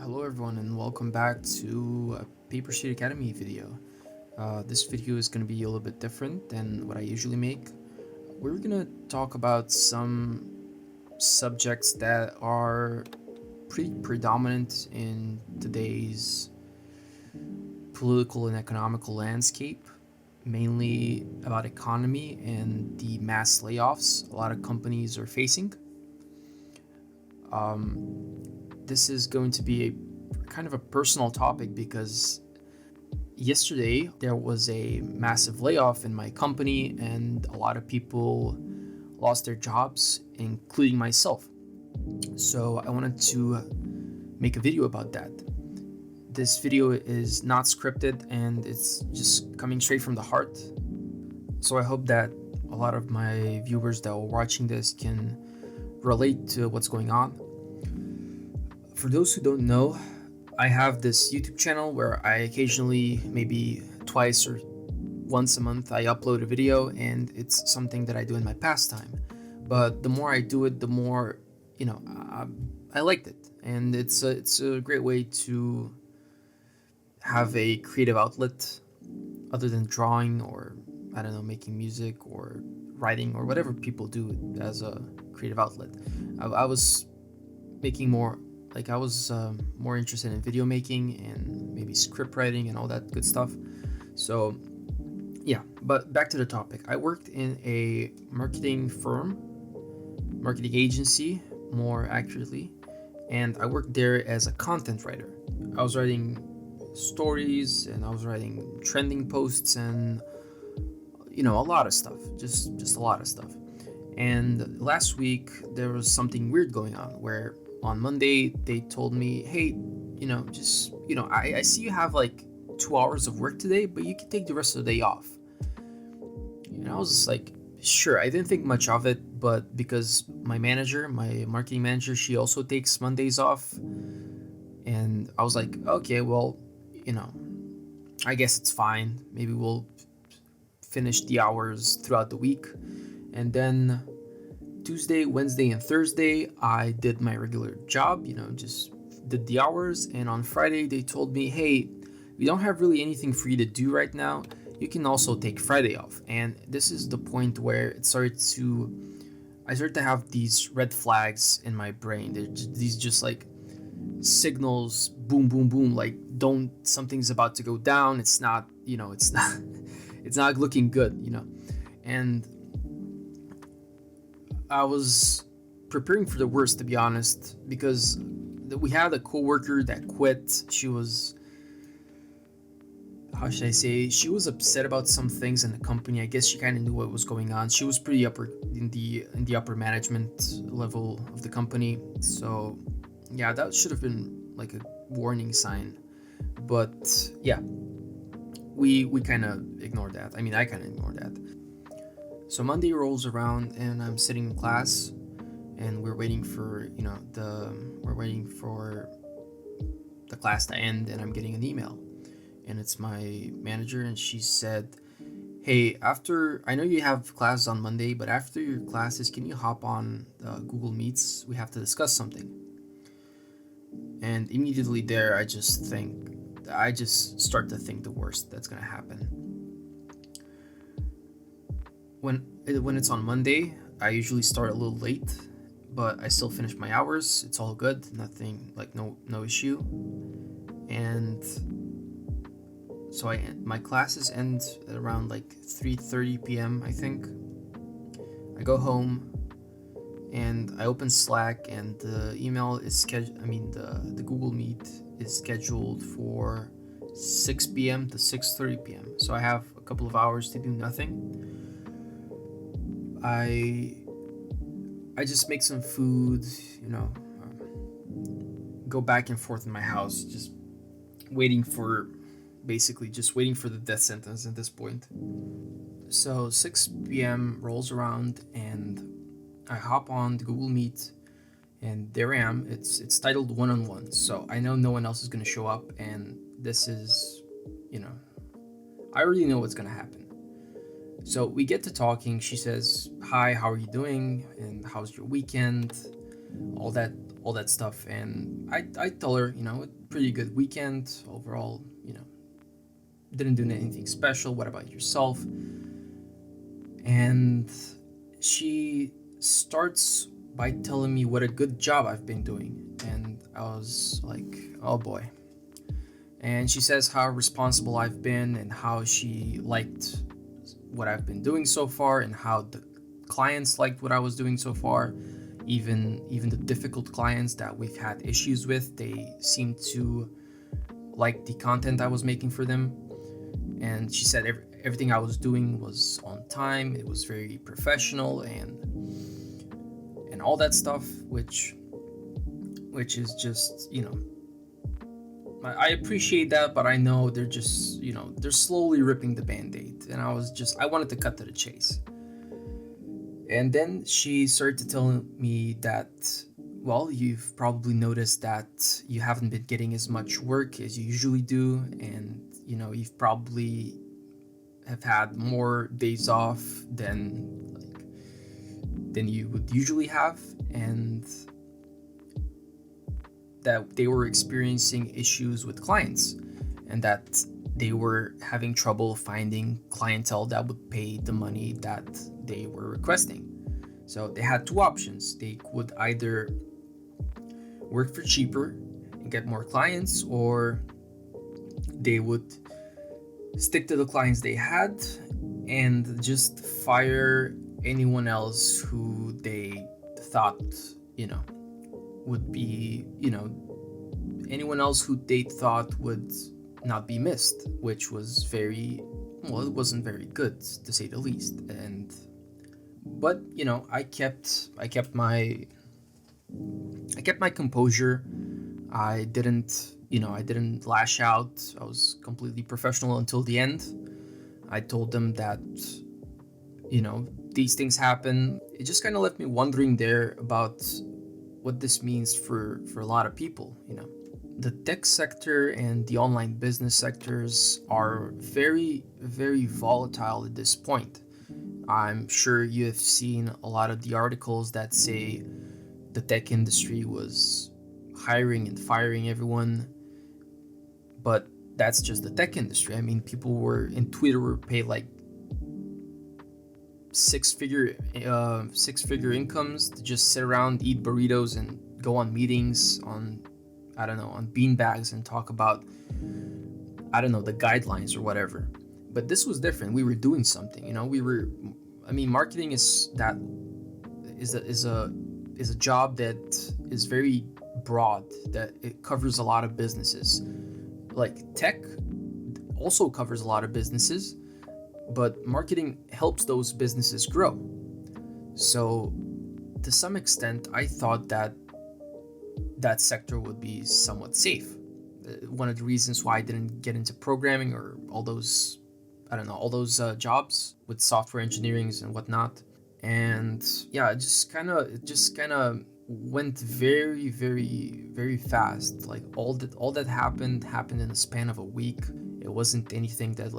Hello everyone and welcome back to a Paper Street Academy video. This video is going to be a little bit different than what I usually make. We're going to talk about some subjects that are pretty predominant in today's political and economical landscape, mainly about economy and the mass layoffs a lot of companies are facing. This is going to be a kind of a personal topic because yesterday there was a massive layoff in my company and a lot of people lost their jobs, including myself. So I wanted to make a video about that. This video is not scripted and it's just coming straight from the heart. So I hope that a lot of my viewers that are watching this can relate to what's going on. For those who don't know, I have this YouTube channel where I occasionally, maybe twice or once a month, I upload a video, and it's something that I do in my pastime. But the more I do it, the more, I liked it, and it's a great way to have a creative outlet other than drawing or, I don't know, making music or writing or whatever people do as a creative outlet. I was making more more interested in video making and maybe script writing and all that good stuff. So yeah, but back to the topic. I worked in a marketing agency more accurately, and I worked there as a content writer. I was writing stories and I was writing trending posts and a lot of stuff, just a lot of stuff. And last week there was something weird going on where on Monday they told me, hey, I see you have like 2 hours of work today, but you can take the rest of the day off. I was just like, sure. I didn't think much of it, but because my marketing manager, she also takes Mondays off, and I was like, okay, well, I guess it's fine. Maybe we'll finish the hours throughout the week. And then Tuesday, Wednesday, and Thursday, I did my regular job, just did the hours. And on Friday, they told me, hey, we don't have really anything for you to do right now. You can also take Friday off. And this is the point where I started to have these red flags in my brain. These just like signals, boom, boom, boom, like something's about to go down. It's not it's not looking good, and I was preparing for the worst, to be honest, because we had a coworker that quit. She was, how should I say, she was upset about some things in the company. I guess she kind of knew what was going on. She was pretty upper in the upper management level of the company. So yeah, that should have been like a warning sign. But yeah, we kind of ignored that. I mean, I kind of ignored that. So Monday rolls around and I'm sitting in class and we're waiting for the class to end, and I'm getting an email, and it's my manager, and she said, hey, I know you have classes on Monday, but after your classes, can you hop on Google Meets? We have to discuss something. And immediately there, I just start to think the worst that's gonna happen. When it's on Monday, I usually start a little late, but I still finish my hours. It's all good, nothing, like no issue. And so my classes end at around like 3:30 p.m. I think. I go home and I open Slack, and the email is the Google Meet is scheduled for 6 p.m. to 6:30 p.m. So I have a couple of hours to do nothing. I just make some food, go back and forth in my house, just waiting for the death sentence at this point. So 6 p.m. rolls around and I hop on the Google Meet, and there I am. It's titled one-on-one, so I know no one else is going to show up, and this is, I already know what's going to happen. So we get to talking. She says, hi, how are you doing? And how's your weekend? all that all that stuff. And I tell her, pretty good weekend overall, didn't do anything special. What about yourself? And she starts by telling me what a good job I've been doing. And I was like, oh boy. And she says how responsible I've been and how she liked what I've been doing so far and how the clients liked what I was doing so far. Even the difficult clients that we've had issues with, they seemed to like the content I was making for them. And she said everything I was doing was on time, it was very professional, and all that stuff, which is just, I appreciate that, but I know they're just, they're slowly ripping the band-aid. And I wanted to cut to the chase. And then she started to tell me that, well, you've probably noticed that you haven't been getting as much work as you usually do, and you've probably have had more days off than you would usually have, and that they were experiencing issues with clients, and that they were having trouble finding clientele that would pay the money that they were requesting. So they had two options. They would either work for cheaper and get more clients, or they would stick to the clients they had and just fire anyone else who they thought, would be, anyone else who they thought would not be missed, which was it wasn't very good, to say the least. But I kept my composure. I didn't lash out. I was completely professional until the end. I told them that these things happen. It just kind of left me wondering there about what this means for a lot of people. The tech sector and the online business sectors are very, very volatile at this point. I'm sure you have seen a lot of the articles that say the tech industry was hiring and firing everyone, but that's just the tech industry. I mean, people were in Twitter were paid like six-figure incomes to just sit around, eat burritos, and go on meetings on beanbags and talk about the guidelines or whatever. But this was different. We were doing something. Marketing is a job that is very broad, that it covers a lot of businesses. Like tech also covers a lot of businesses, but marketing helps those businesses grow. So to some extent, I thought that sector would be somewhat safe. One of the reasons why I didn't get into programming or all those jobs with software engineering and whatnot. And yeah, it just kind of went very, very, very fast. Like all that happened in the span of a week. It wasn't anything that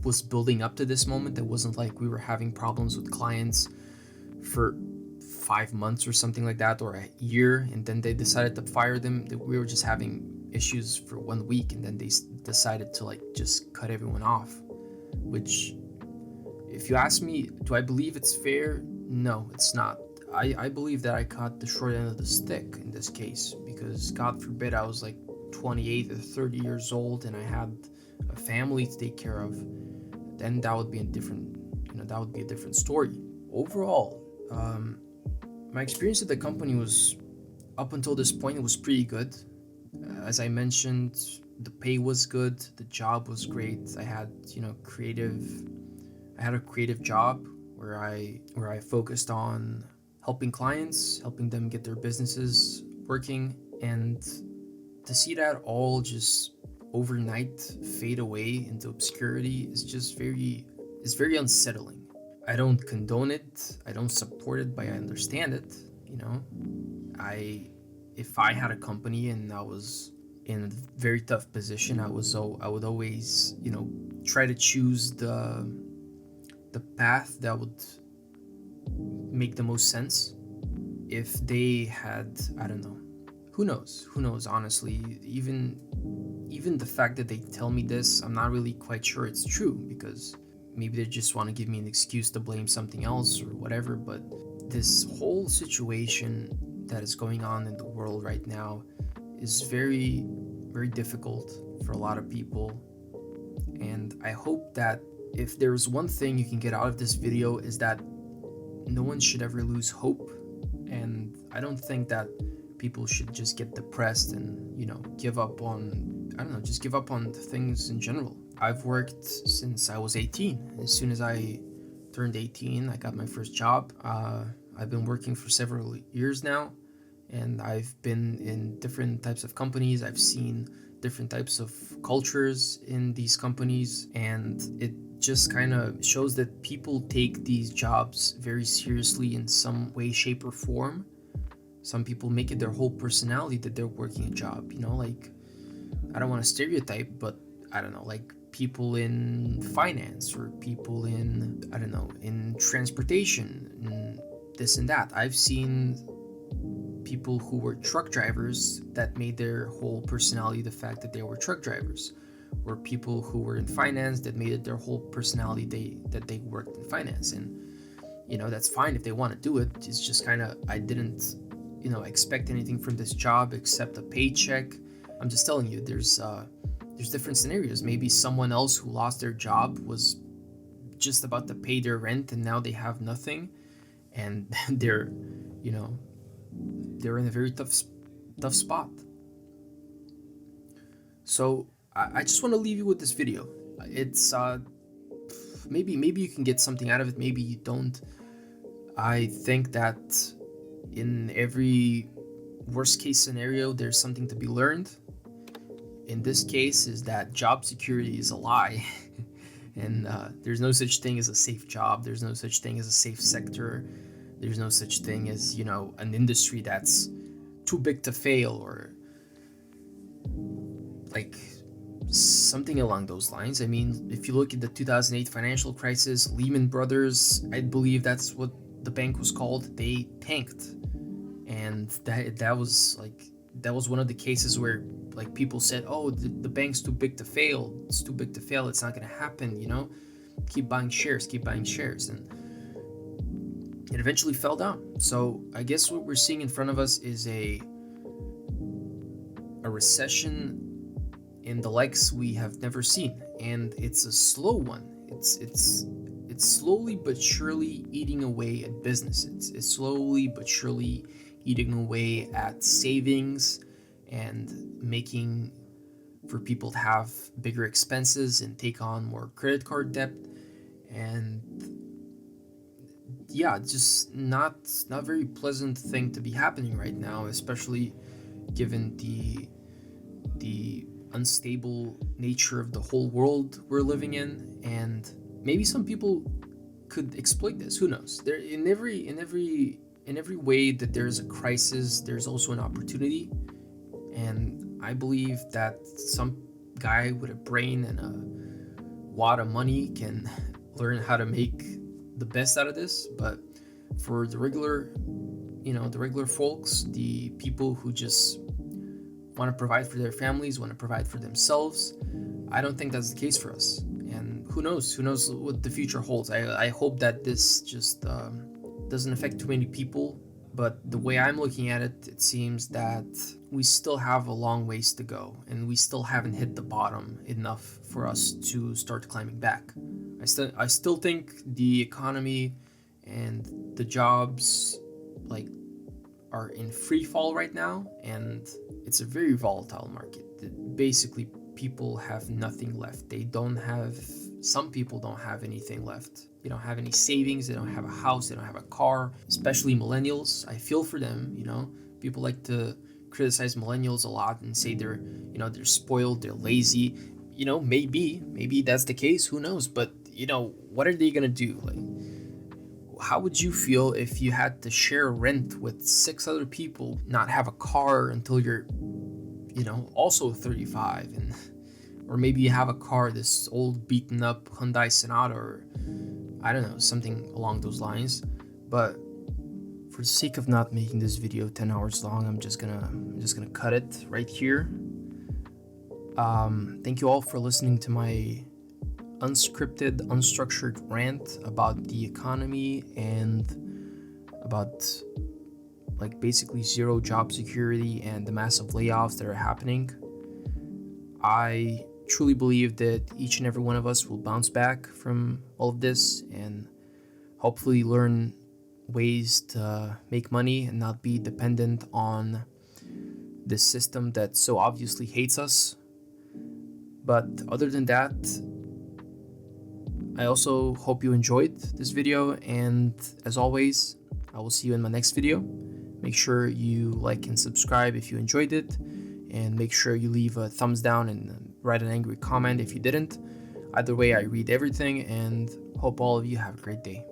was building up to this moment. It wasn't like we were having problems with clients for 5 months or something like that, or a year, and then they decided to fire them. We were just having issues for 1 week, and then they decided to just cut everyone off. Which, if you ask me, do I believe it's fair? No, it's not. I believe that I caught the short end of the stick in this case, because God forbid I was 28 or 30 years old and I had a family to take care of. Then that would be a different story. Overall, my experience at the company was, up until this point, it was pretty good. As I mentioned, the pay was good, the job was great. I had a creative job where I focused on helping clients, helping them get their businesses working, and to see that all just overnight fade away into obscurity is very unsettling. I don't condone it, I don't support it, but I understand it. If I had a company and I was in a very tough position, I would always, try to choose the path that would make the most sense. if they had, I don't know, who knows, honestly. Even the fact that they tell me this, I'm not really quite sure it's true, because maybe they just want to give me an excuse to blame something else or whatever. But this whole situation that is going on in the world right now is very, very difficult for a lot of people. And I hope that if there's one thing you can get out of this video, is that no one should ever lose hope. And I don't think that people should just get depressed and, give up on, just give up on things in general. I've worked since I was 18. As soon as I turned 18, I got my first job. I've been working for several years now, and I've been in different types of companies. I've seen different types of cultures in these companies, and it just kind of shows that people take these jobs very seriously in some way, shape, or form. Some people make it their whole personality that they're working a job, like, I don't want to stereotype, but I don't know, like people in finance, or people in, I don't know, in transportation, and this and that. I've seen people who were truck drivers that made their whole personality the fact that they were truck drivers, or people who were in finance that made it their whole personality that they worked in finance. And that's fine if they want to do it. It's just kind of, I didn't expect anything from this job except a paycheck. I'm just telling you, there's different scenarios. Maybe someone else who lost their job was just about to pay their rent, and now they have nothing, and they're in a very tough spot. So I just want to leave you with this video. It's maybe you can get something out of it, maybe you don't. I think that in every worst case scenario, there's something to be learned. In this case, is that job security is a lie. And there's no such thing as a safe job. There's no such thing as a safe sector. There's no such thing as, an industry that's too big to fail, or like something along those lines. I mean, if you look at the 2008 financial crisis, Lehman Brothers, I believe that's what the bank was called, they tanked. And that was one of the cases where, like, people said, oh, the bank's too big to fail. It's too big to fail. It's not going to happen, Keep buying shares. And it eventually fell down. So I guess what we're seeing in front of us is a recession in the likes we have never seen. And it's a slow one. It's slowly but surely eating away at businesses. It's slowly but surely eating away at savings and making for people to have bigger expenses and take on more credit card debt. And yeah, just not very pleasant thing to be happening right now, especially given the unstable nature of the whole world we're living in. And maybe some people could exploit this. Who knows? There, in every way that there's a crisis, there's also an opportunity. And I believe that some guy with a brain and a wad of money can learn how to make the best out of this. But for the regular folks, the people who just want to provide for their families, want to provide for themselves, I don't think that's the case for us. And who knows what the future holds. I hope that this just doesn't affect too many people. But the way I'm looking at it, it seems that we still have a long ways to go, and we still haven't hit the bottom enough for us to start climbing back. I still think the economy and the jobs are in free fall right now, and it's a very volatile market. Basically, people have nothing left. Some people don't have anything left. They don't have any savings. They don't have a house. They don't have a car. Especially millennials. I feel for them. People like to criticize millennials a lot and say they're spoiled, they're lazy. Maybe that's the case. Who knows? But what are they gonna do? How would you feel if you had to share rent with 6 other people, not have a car until you're, also 35, or maybe you have a car, this old beaten up Hyundai Sonata, or I don't know, something along those lines. But for the sake of not making this video 10 hours long, I'm just gonna cut it right here. Thank you all for listening to my unscripted, unstructured rant about the economy and about like basically zero job security and the massive layoffs that are happening. I truly believe that each and every one of us will bounce back from all of this and hopefully learn ways to make money and not be dependent on this system that so obviously hates us. But other than that, I also hope you enjoyed this video, and as always, I will see you in my next video. Make sure you like and subscribe if you enjoyed it, and make sure you leave a thumbs down and write an angry comment if you didn't. Either way, I read everything, and hope all of you have a great day.